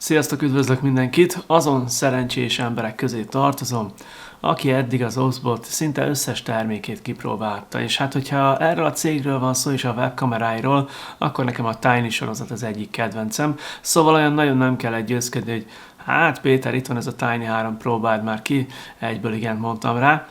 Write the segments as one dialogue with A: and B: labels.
A: Sziasztok, üdvözlök mindenkit! Azon szerencsés emberek közé tartozom, aki eddig az OBSBot szinte összes termékét kipróbálta. És hát, hogyha erről a cégről van szó és a webkameráiról, akkor nekem a Tiny sorozat az egyik kedvencem. Szóval olyan nagyon nem kell győzködni, hogy hát Péter, itt van ez a Tiny 3, próbáld már ki, egyből igent mondtam rá.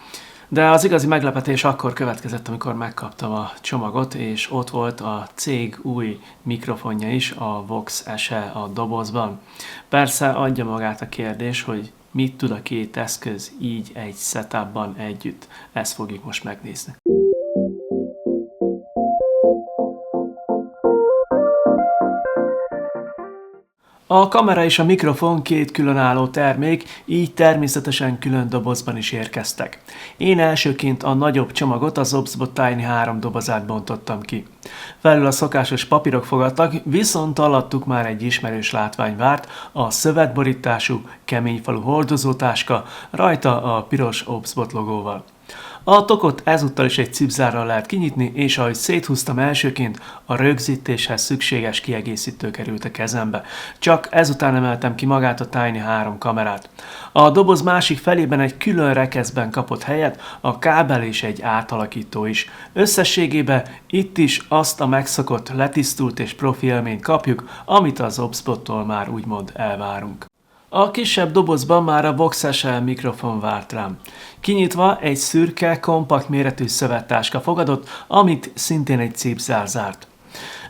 A: De az igazi meglepetés akkor következett, amikor megkaptam a csomagot, és ott volt a cég új mikrofonja is, a Vox SE a dobozban. Persze adja magát a kérdés, hogy mit tud a két eszköz így egy setupban együtt. Ezt fogjuk most megnézni. A kamera és a mikrofon két különálló termék, így természetesen külön dobozban is érkeztek. Én elsőként a nagyobb csomagot, az OBSBot Tiny 3 dobozát bontottam ki. Felül a szokásos papírok fogadtak, viszont alattuk már egy ismerős látvány várt, a szövetborítású, keményfalú hordozótáska, rajta a piros OBSBot logóval. A tokot ezúttal is egy cipzárral lehet kinyitni, és ahogy széthúztam elsőként, a rögzítéshez szükséges kiegészítő került a kezembe. Csak ezután emeltem ki magát a Tiny 3 kamerát. A doboz másik felében egy külön rekeszben kapott helyet, a kábel és egy átalakító is. Összességében itt is azt a megszokott, letisztult és profi élményt kapjuk, amit az OBSBottól már úgymond elvárunk. A kisebb dobozban már a Vox SE mikrofon várt rám. Kinyitva egy szürke, kompakt méretű szövettáska fogadott, amit szintén egy cipzár zárt.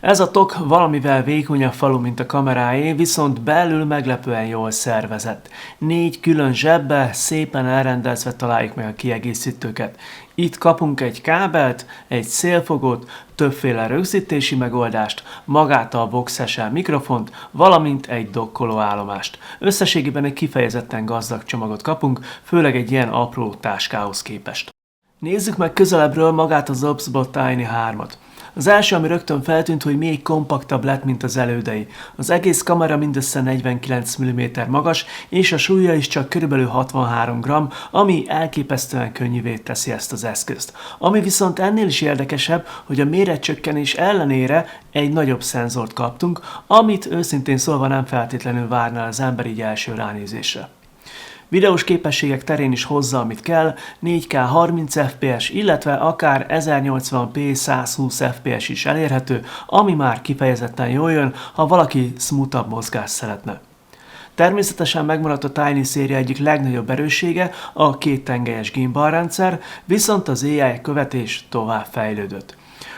A: Ez a tok valamivel vékonyabb falu, mint a kameráé, viszont belül meglepően jól szervezett. 4 külön zsebbe szépen elrendezve találjuk meg a kiegészítőket. Itt kapunk egy kábelt, egy szélfogót, többféle rögzítési megoldást, magát a Vox SE mikrofont, valamint egy dokkolóállomást. Összességében egy kifejezetten gazdag csomagot kapunk, főleg egy ilyen apró táskához képest. Nézzük meg közelebbről magát az OBSBot Tiny 3-at. Az első, ami rögtön feltűnt, hogy még kompaktabb lett, mint az elődei. Az egész kamera mindössze 49 mm magas, és a súlya is csak körülbelül 63 g, ami elképesztően könnyűvé teszi ezt az eszközt. Ami viszont ennél is érdekesebb, hogy a méretcsökkenés ellenére egy nagyobb szenzort kaptunk, amit őszintén szólva nem feltétlenül várná az ember így első ránézésre. Videós képességek terén is hozza, amit kell, 4K 30 fps, illetve akár 1080p 120 fps is elérhető, ami már kifejezetten jól jön, ha valaki smoothabb mozgást szeretne. Természetesen megmaradt a Tiny széria egyik legnagyobb erőssége, a 2 tengelyes gimbal rendszer, viszont az AI követés tovább fejlődött.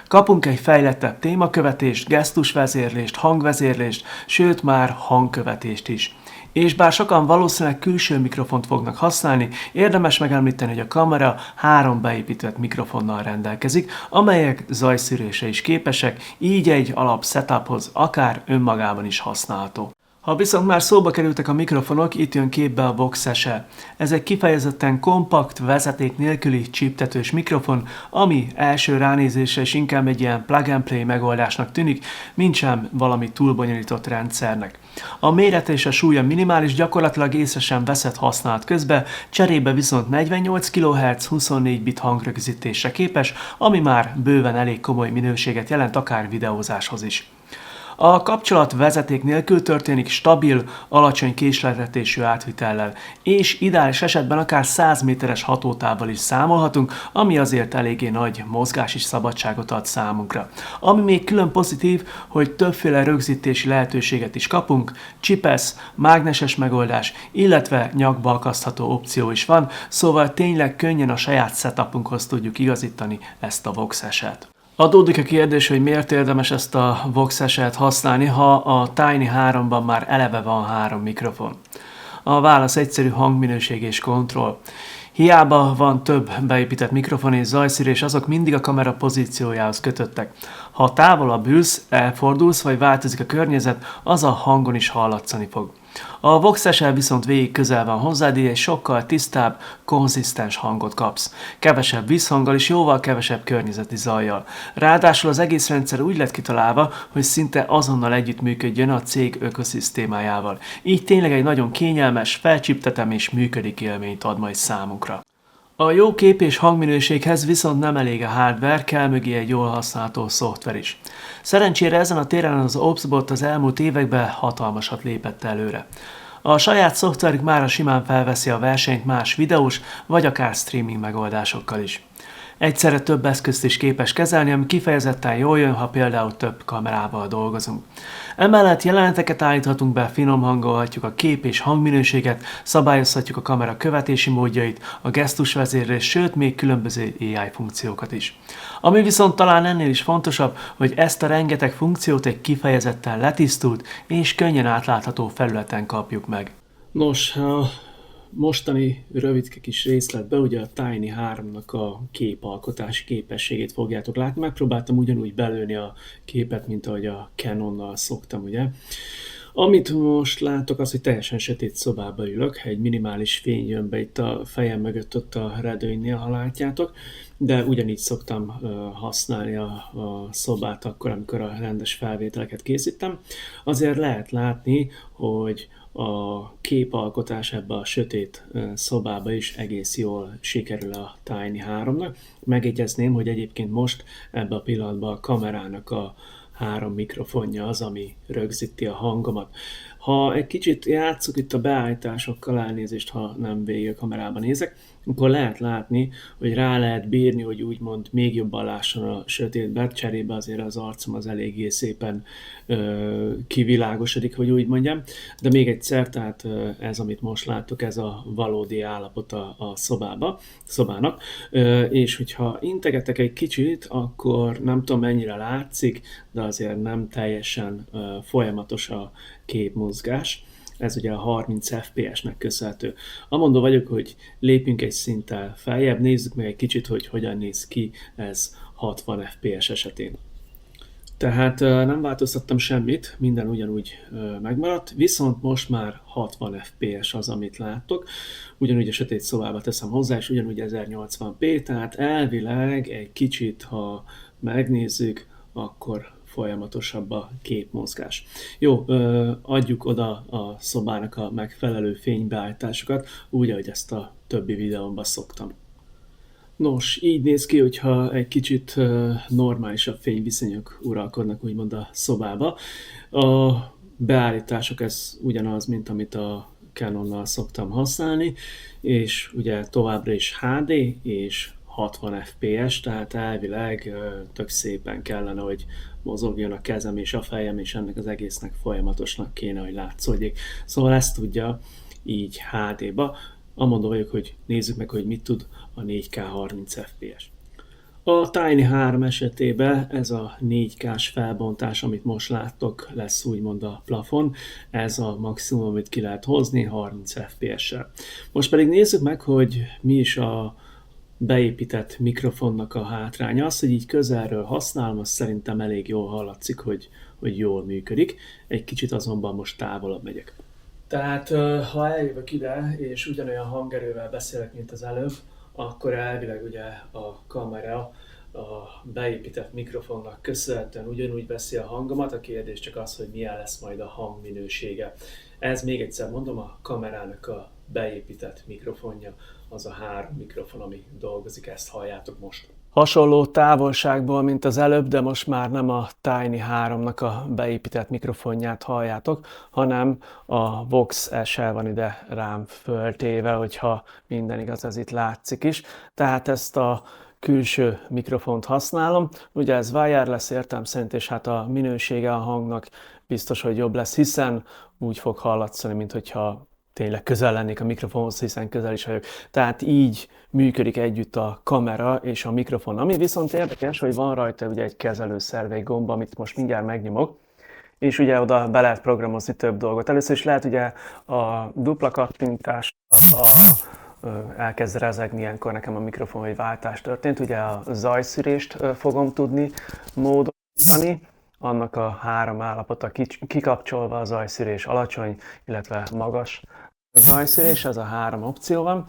A: Kapunk egy fejlettebb témakövetést, gesztusvezérlést, hangvezérlést, sőt már hangkövetést is. És bár sokan valószínűleg külső mikrofont fognak használni, érdemes megemlíteni, hogy a kamera 3 beépített mikrofonnal rendelkezik, amelyek zajszűrésre is képesek, így egy alap setuphoz akár önmagában is használható. Ha viszont már szóba kerültek a mikrofonok, itt jön képbe a Vox SE. Ez egy kifejezetten kompakt, vezeték nélküli csíptetős mikrofon, ami első ránézésre is inkább egy ilyen plug and play megoldásnak tűnik, mintsem valami túlbonyolított rendszernek. A mérete és a súlya minimális, gyakorlatilag észre sem veszett használat közben, cserébe viszont 48 kHz 24 bit hangrögzítésre képes, ami már bőven elég komoly minőséget jelent akár videózáshoz is. A kapcsolat vezeték nélkül történik stabil, alacsony késleltetésű átvitellel, és ideális esetben akár 100 méteres hatótávval is számolhatunk, ami azért eléggé nagy mozgási szabadságot ad számunkra. Ami még külön pozitív, hogy többféle rögzítési lehetőséget is kapunk, chipesz, mágneses megoldás, illetve nyakba akasztható opció is van, szóval tényleg könnyen a saját setupunkhoz tudjuk igazítani ezt a Vox SE-t. Adódik a kérdés, hogy miért érdemes ezt a Vox SE-t használni, ha a Tiny 3-ban már eleve van 3 mikrofon. A válasz egyszerű: hangminőség és kontroll. Hiába van több beépített mikrofon és zajszűrés, azok mindig a kamera pozíciójához kötöttek. Ha távolabb ülsz, elfordulsz vagy változik a környezet, az a hangon is hallatszani fog. A Vox SE viszont végig közel van hozzád, így egy sokkal tisztább, konzisztens hangot kapsz. Kevesebb visszhanggal és jóval kevesebb környezeti zajjal. Ráadásul az egész rendszer úgy lett kitalálva, hogy szinte azonnal együttműködjön a cég ökoszisztémájával. Így tényleg egy nagyon kényelmes, felcsíptetem és működik élményt ad majd számunkra. A jó kép és hangminőséghez viszont nem elég a hardware, kell mögé egy jól használható szoftver is. Szerencsére ezen a téren az OBSBot az elmúlt években hatalmasat lépett előre. A saját szoftverük mára simán felveszi a versenyt más videós vagy akár streaming megoldásokkal is. Egyszerre több eszközt is képes kezelni, ami kifejezetten jól jön, ha például több kamerával dolgozunk. Emellett jeleneteket állíthatunk be, finom hangolhatjuk a kép és hangminőséget, szabályozhatjuk a kamera követési módjait, a gesztusvezérlést, sőt még különböző AI funkciókat is. Ami viszont talán ennél is fontosabb, hogy ezt a rengeteg funkciót egy kifejezetten letisztult és könnyen átlátható felületen kapjuk meg. Nos, a mostani rövidke kis részletbe ugye a Tiny 3-nak a képalkotási képességét fogjátok látni. Megpróbáltam ugyanúgy belőni a képet, mint ahogy a Canonnal szoktam, ugye. Amit most látok, az, hogy teljesen sötét szobába ülök, egy minimális fény jön be itt a fejem mögött, ott a redőnynél, ha látjátok, de ugyanígy szoktam használni a szobát akkor, amikor a rendes felvételeket készítem. Azért lehet látni, hogy a képalkotás ebbe a sötét szobába is egész jól sikerül a Tiny 3-nak. Megjegyezném, hogy egyébként most ebbe a pillanatban a kamerának a 3 mikrofonja az, ami rögzíti a hangomat. Ha egy kicsit játszok itt a beállításokkal, elnézést, ha nem végig a kamerában nézek, akkor lehet látni, hogy rá lehet bírni, hogy úgymond még jobban lásson a sötétbe, cserébe azért az arcom az eléggé szépen kivilágosodik, hogy úgy mondjam. De még egyszer, tehát ez, amit most láttok, ez a valódi állapota a szobának. És hogyha integetek egy kicsit, akkor nem tudom mennyire látszik, de azért nem teljesen folyamatos a képmozgás. Ez ugye a 30 FPS-nek köszönhető. Amondó vagyok, hogy lépjünk egy szinttel feljebb, nézzük meg egy kicsit, hogy hogyan néz ki ez 60 FPS esetén. Tehát nem változtattam semmit, minden ugyanúgy megmaradt, viszont most már 60 FPS az, amit láttok. Ugyanúgy a sötét szobába teszem hozzá, és ugyanúgy 1080p, tehát elvileg egy kicsit, ha megnézzük, akkor folyamatosabb a képmozgás. Jó, adjuk oda a szobának a megfelelő fénybeállításokat, úgy, ahogy ezt a többi videómban szoktam. Nos, így néz ki, hogyha egy kicsit normálisabb fényviszonyok uralkodnak úgymond a szobába. A beállítások ez ugyanaz, mint amit a Canonnal szoktam használni, és ugye továbbra is HD és 60 FPS, tehát elvileg tök szépen kellene, hogy mozogjon a kezem és a fejem, és ennek az egésznek folyamatosnak kéne, hogy látszódjék. Szóval ezt tudja így HD-ba. Amondó vagyok, hogy nézzük meg, hogy mit tud a 4K 30 FPS. A Tiny 3 esetében ez a 4K-s felbontás, amit most láttok, lesz úgymond a plafon. Ez a maximum, amit ki lehet hozni 30 FPS-sel. Most pedig nézzük meg, hogy mi is a beépített mikrofonnak a hátránya. Az, hogy így közelről használom, az szerintem elég jól hallatszik, hogy jól működik. Egy kicsit azonban most távolabb megyek. Tehát ha eljövök ide, és ugyanolyan hangerővel beszélek, mint az előbb, akkor elvileg ugye a kamera a beépített mikrofonnak köszönhetően ugyanúgy veszi a hangomat, a kérdés csak az, hogy milyen lesz majd a hangminősége. Ez még egyszer mondom, a kamerának a beépített mikrofonja, az a 3 mikrofon, ami dolgozik, ezt halljátok most. Hasonló távolságból, mint az előbb, de most már nem a Tiny 3-nak a beépített mikrofonját halljátok, hanem a Vox SL van ide rám föltéve, hogyha minden igaz, ez itt látszik is. Tehát ezt a külső mikrofont használom. Ugye ez wireless értelem szerint, és hát a minősége a hangnak biztos, hogy jobb lesz, hiszen úgy fog hallatszani, mint hogyha tényleg közel lennék a mikrofonhoz, hiszen közel is vagyok. Tehát így működik együtt a kamera és a mikrofon. Ami viszont érdekes, hogy van rajta ugye egy kezelőszerv, egy gomb, amit most mindjárt megnyomok, és ugye oda be lehet programozni több dolgot. Először is lehet ugye a dupla kattintás, elkezd rezegni ilyenkor nekem a mikrofon, hogy váltás történt. Ugye a zajszűrést fogom tudni módosítani, annak a 3 állapota kikapcsolva, a zajszűrés alacsony, illetve magas Zajszűrés, ez a 3 opció van.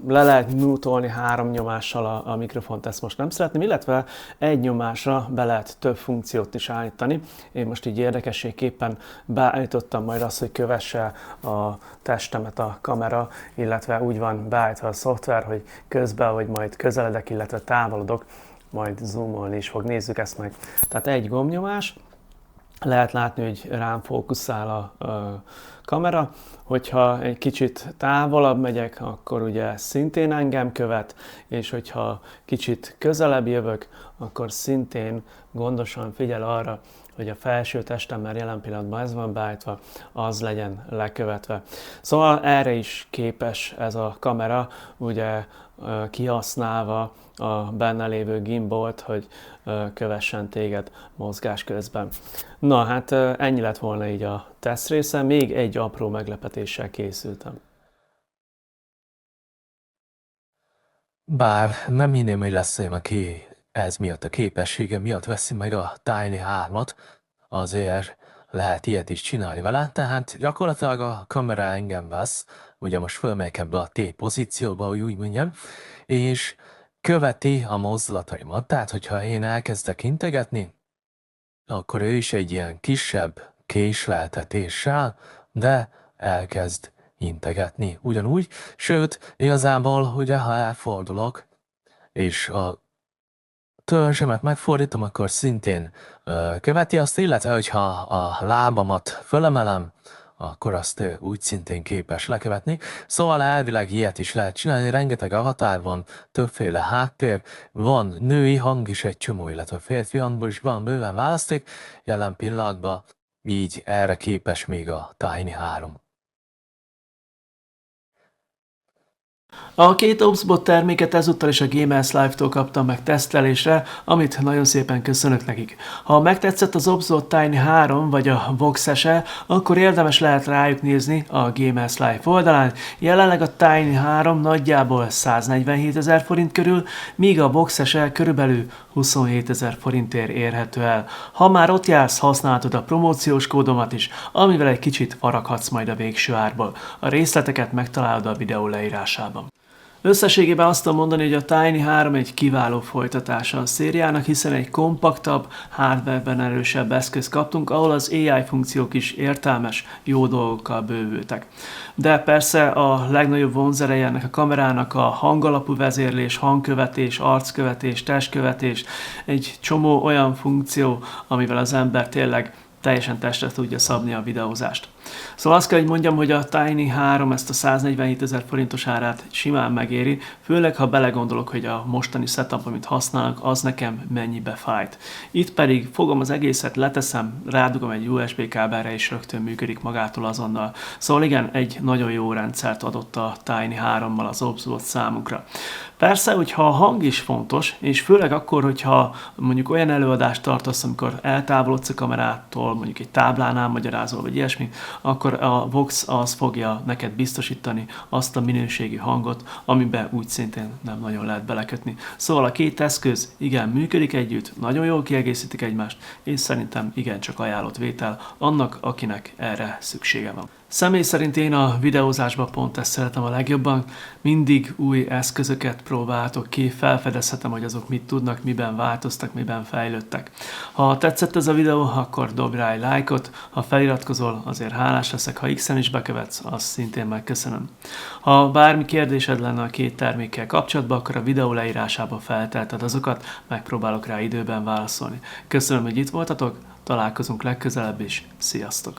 A: Le lehet mutolni 3 nyomással a mikrofont, ezt most nem szeretném, illetve egy nyomásra be lehet több funkciót is állítani. Én most így érdekességképpen beállítottam majd azt, hogy kövesse a testemet a kamera, illetve úgy van beállítva a szoftver, hogy közben, hogy majd közeledek, illetve távolodok, majd zoomolni is fog. Nézzük ezt meg. Tehát egy gombnyomás, lehet látni, hogy rám fókuszál a kamera, hogyha egy kicsit távolabb megyek, akkor ugye szintén engem követ, és hogyha kicsit közelebb jövök, akkor szintén gondosan figyel arra, hogy a felső testem, mert jelen pillanatban ez van beállítva, az legyen lekövetve. Szóval erre is képes ez a kamera, ugye kihasználva a benne lévő gimbalt, hogy kövessen téged mozgás közben. Na hát ennyi lett volna így a teszt része, még egy apró meglepetéssel készültem.
B: Bár nem hinném, hogy lesz olyan, aki ez miatt a képessége miatt veszi meg a Tiny 3-at, azért lehet ilyet is csinálni vele, tehát gyakorlatilag a kamera engem vesz, ugye most fölmegyek ebbe a T pozícióba, hogy úgy mondjam, és követi a mozdulataimat, tehát hogyha én elkezdek integetni, akkor ő is egy ilyen kisebb késleltetéssel, de elkezd integetni ugyanúgy, sőt, igazából, ugye, ha elfordulok, és a törzsemet megfordítom, akkor szintén követi azt, illetve, hogyha a lábamat fölemelem, akkor azt úgy szintén képes lekövetni. Szóval elvileg ilyet is lehet csinálni, rengeteg avatár van, többféle háttér, van női hang is egy csomó, illetve férfi hangból is van bőven választék, jelen pillanatban így erre képes még a Tiny 3.
A: A két OBSBot terméket ezúttal is a Gamers Live-tól kaptam meg tesztelésre, amit nagyon szépen köszönök nekik. Ha megtetszett az OBSBot Tiny 3 vagy a Vox SE, akkor érdemes lehet rájuk nézni a Gamers Live oldalán. Jelenleg a Tiny 3 nagyjából 147 000 forint körül, míg a Vox SE körülbelül 27 000 forintért érhető el. Ha már ott jársz, használhatod a promóciós kódomat is, amivel egy kicsit faraghatsz majd a végső árból. A részleteket megtalálod a videó leírásában. Összességében azt tudom mondani, hogy a Tiny 3 egy kiváló folytatása a szériának, hiszen egy kompaktabb, hardwareben erősebb eszközt kaptunk, ahol az AI funkciók is értelmes, jó dolgokkal bővültek. De persze a legnagyobb vonzereje ennek a kamerának a hangalapú vezérlés, hangkövetés, arckövetés, testkövetés, egy csomó olyan funkció, amivel az ember tényleg teljesen testre tudja szabni a videózást. Szóval azt kell, hogy mondjam, hogy a Tiny 3 ezt a 147 000 forintos árát simán megéri, főleg ha belegondolok, hogy a mostani setup, amit használok, az nekem mennyibe fájt. Itt pedig fogom az egészet, leteszem, rádugom egy USB kábelre, és rögtön működik magától azonnal. Szóval igen, egy nagyon jó rendszert adott a Tiny 3-mal az OBSBot számunkra. Persze, hogyha a hang is fontos, és főleg akkor, hogyha mondjuk olyan előadást tartasz, amikor eltávolodsz a kamerától, mondjuk egy táblánál magyarázol, vagy ilyesmi, akkor a Vox az fogja neked biztosítani azt a minőségi hangot, amiben úgy szintén nem nagyon lehet belekötni. Szóval a két eszköz igen működik együtt, nagyon jól kiegészítik egymást, és szerintem igencsak ajánlott vétel annak, akinek erre szüksége van. Személy szerint én a videózásban pont ezt szeretem a legjobban, mindig új eszközöket próbáltok ki, felfedezhetem, hogy azok mit tudnak, miben változtak, miben fejlődtek. Ha tetszett ez a videó, akkor dobj rá egy lájkot, ha feliratkozol, azért hálás leszek, ha X-en is bekövetsz, azt szintén megköszönöm. Ha bármi kérdésed lenne a két termékkel kapcsolatban, akkor a videó leírásában feltelted azokat, megpróbálok rá időben válaszolni. Köszönöm, hogy itt voltatok, találkozunk legközelebb is, sziasztok!